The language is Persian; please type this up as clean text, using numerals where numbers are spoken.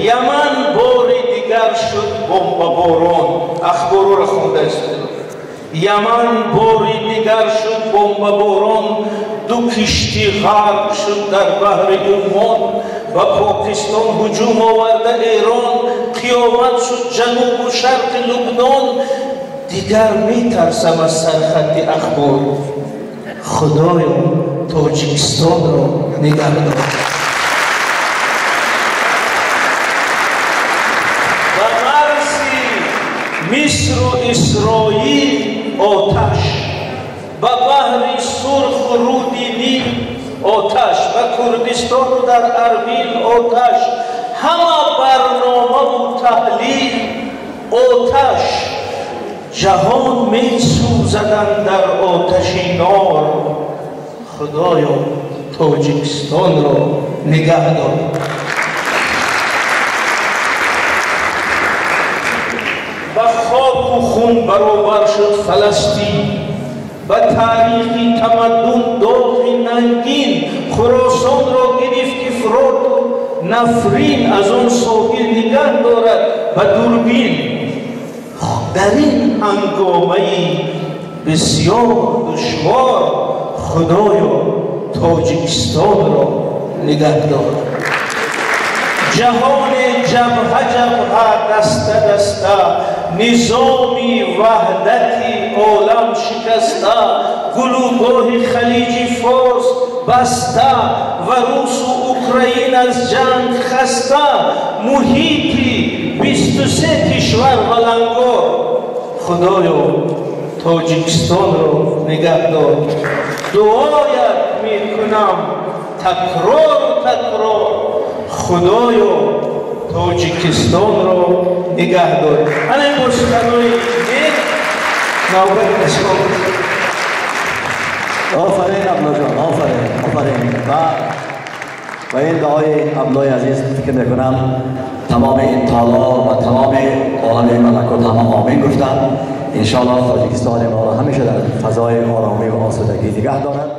یمن باری دیگر شد بمب باران. اخبارو را خونده است. یمن باری دیگر شد بمب باران، دو کشتی غرق شد در بحر عمان. و پاکستان هجوم آورده ایران، قیامت شد جنوب و شرق لبنان. دیگر میترسم از سرخط اخبار، خدایا تاجیکستان را نگه دار. و مرزی مصر و اسرائیل آتش، و بحر سرخ و رود نیل آتش، و کردستان و در اربیل آتش. همه برنامه و تحلیل آتش. جهان می سوزدن در آتش نار، خدایا تاجیکستان را نگه دار. و خاک و خون برابر شد فلسطین، و تاریخی تمدن داغ ننگین خراسان را گرفت. افراط و نفرین از آن ساحل نگه دارد و دوربین. در این هنگامه بسیار دشوار، خدایا تاجیکستان را نگه دار. جهان جبهه جبهه، دسته دسته، نظامی وحدتی عالم شکسته. گلوگاه خلیج فارس بسته، و روس و اوکراین از جنگ خسته. محیطی 23 کشور ولنگار، خدایا تاجیکستان را نگه دار. دعایت میکنم تکرار و تکرار، خدایا تاجیکستان را نگه دار. همین مستقبل یک نوبت اسلام. آفرین ابلا جان، آفرین. و این دعای ابلای عزیز فکر میکنم تمام این طالا و تمام عالم ملکوت همه آمین گفتن. انشاءالله تاجیکستان ما را همیشه در فضای آرامی و آسودگی نگه دارد.